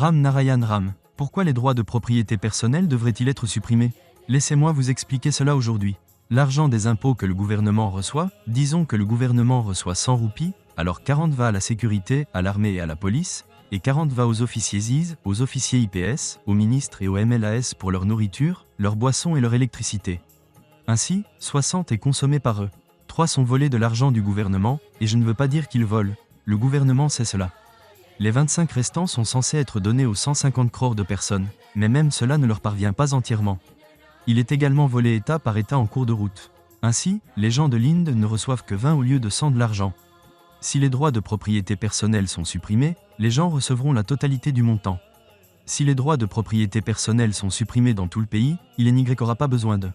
Ram Narayan Ram, pourquoi les droits de propriété personnelle devraient-ils être supprimés? Laissez-moi vous expliquer cela aujourd'hui. L'argent des impôts que le gouvernement reçoit, disons que le gouvernement reçoit 100 roupies, alors 40 va à la sécurité, à l'armée et à la police, et 40 va aux officiers ZIS, aux officiers IPS, aux ministres et aux MLAS pour leur nourriture, leur boisson et leur électricité. Ainsi, 60 est consommé par eux. 3 sont volés de l'argent du gouvernement, et je ne veux pas dire qu'ils volent, le gouvernement sait cela. Les 25 restants sont censés être donnés aux 150 crores de personnes, mais même cela ne leur parvient pas entièrement. Il est également volé État par État en cours de route. Ainsi, les gens de l'Inde ne reçoivent que 20 au lieu de 100 de l'argent. Si les droits de propriété personnelle sont supprimés, les gens recevront la totalité du montant. Si les droits de propriété personnelle sont supprimés dans tout le pays, il n'y aura pas besoin de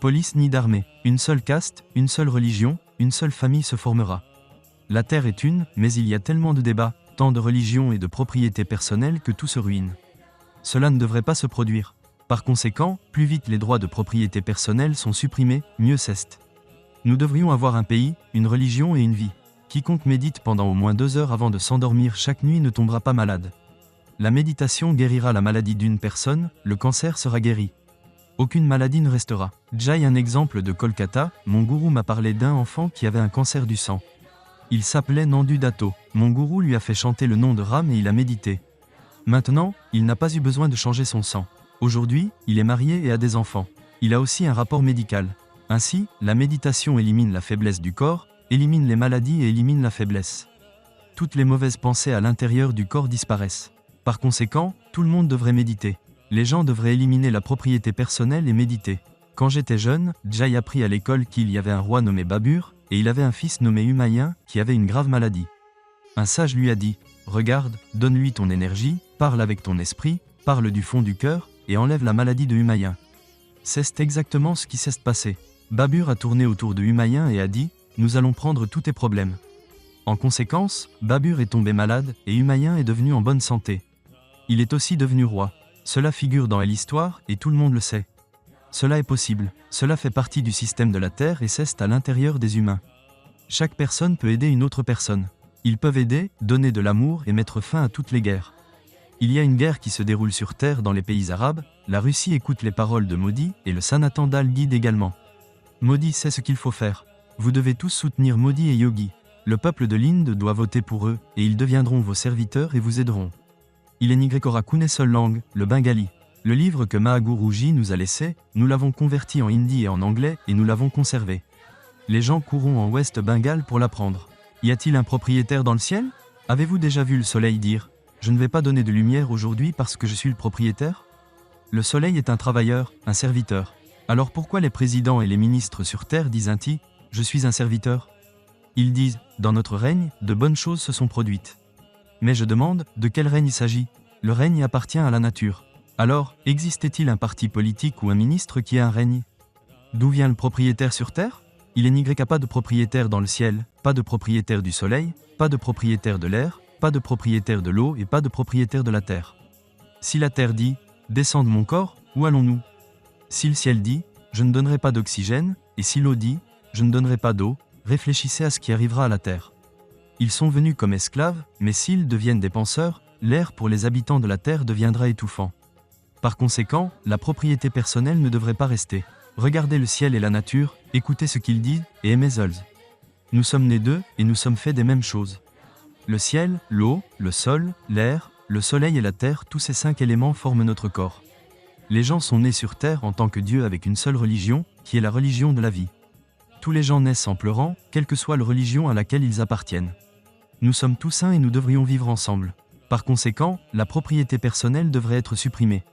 police ni d'armée. Une seule caste, une seule religion, une seule famille se formera. La terre est une, mais il y a tellement de débats, tant de religion et de propriété personnelle que tout se ruine. Cela ne devrait pas se produire. Par conséquent, plus vite les droits de propriété personnelle sont supprimés, mieux c'est. Nous devrions avoir un pays, une religion et une vie. Quiconque médite pendant au moins 2 heures avant de s'endormir chaque nuit ne tombera pas malade. La méditation guérira la maladie d'une personne, le cancer sera guéri. Aucune maladie ne restera. Jai, un exemple de Kolkata, mon gourou m'a parlé d'un enfant qui avait un cancer du sang. Il s'appelait Nandu Dato. Mon gourou lui a fait chanter le nom de Ram et il a médité. Maintenant, il n'a pas eu besoin de changer son sang. Aujourd'hui, il est marié et a des enfants. Il a aussi un rapport médical. Ainsi, la méditation élimine la faiblesse du corps, élimine les maladies et élimine la faiblesse. Toutes les mauvaises pensées à l'intérieur du corps disparaissent. Par conséquent, tout le monde devrait méditer. Les gens devraient éliminer la propriété personnelle et méditer. Quand j'étais jeune, Jai apprit à l'école qu'il y avait un roi nommé Babur, et il avait un fils nommé Humayun, qui avait une grave maladie. Un sage lui a dit, « Regarde, donne-lui ton énergie, parle avec ton esprit, parle du fond du cœur, et enlève la maladie de Humayun. » C'est exactement ce qui s'est passé. Babur a tourné autour de Humayun et a dit, « Nous allons prendre tous tes problèmes. » En conséquence, Babur est tombé malade, et Humayun est devenu en bonne santé. Il est aussi devenu roi. Cela figure dans l'histoire, et tout le monde le sait. Cela est possible. Cela fait partie du système de la Terre et c'est à l'intérieur des humains. Chaque personne peut aider une autre personne. Ils peuvent aider, donner de l'amour et mettre fin à toutes les guerres. Il y a une guerre qui se déroule sur Terre dans les pays arabes, la Russie écoute les paroles de Modi et le Sanatan Dal guide également. Modi sait ce qu'il faut faire. Vous devez tous soutenir Modi et Yogi. Le peuple de l'Inde doit voter pour eux, et ils deviendront vos serviteurs et vous aideront. Il n'y aura qu'une seule langue, le bengali. Le livre que Mahaguruji nous a laissé, nous l'avons converti en hindi et en anglais et nous l'avons conservé. Les gens courront en West Bengal pour l'apprendre. Y a-t-il un propriétaire dans le ciel? Avez-vous déjà vu le soleil dire « Je ne vais pas donner de lumière aujourd'hui parce que je suis le propriétaire » Le soleil est un travailleur, un serviteur. Alors pourquoi les présidents et les ministres sur terre disent ainsi « Je suis un serviteur » Ils disent « Dans notre règne, de bonnes choses se sont produites. » Mais je demande, de quel règne il s'agit? Le règne appartient à la nature. Alors, existait-il un parti politique ou un ministre qui a un règne? D'où vient le propriétaire sur terre? Il n'y a pas de propriétaire dans le ciel, pas de propriétaire du soleil, pas de propriétaire de l'air, pas de propriétaire de l'eau et pas de propriétaire de la terre. Si la terre dit « Descends de mon corps, où allons-nous » Si le ciel dit « Je ne donnerai pas d'oxygène » et si l'eau dit « Je ne donnerai pas d'eau », réfléchissez à ce qui arrivera à la terre. Ils sont venus comme esclaves, mais s'ils deviennent des penseurs, l'air pour les habitants de la terre deviendra étouffant. Par conséquent, la propriété personnelle ne devrait pas rester. Regardez le ciel et la nature, écoutez ce qu'ils disent, et aimez-les. Nous sommes nés d'eux, et nous sommes faits des mêmes choses. Le ciel, l'eau, le sol, l'air, le soleil et la terre, tous ces 5 éléments forment notre corps. Les gens sont nés sur terre en tant que Dieu avec une seule religion, qui est la religion de la vie. Tous les gens naissent en pleurant, quelle que soit la religion à laquelle ils appartiennent. Nous sommes tous saints et nous devrions vivre ensemble. Par conséquent, la propriété personnelle devrait être supprimée.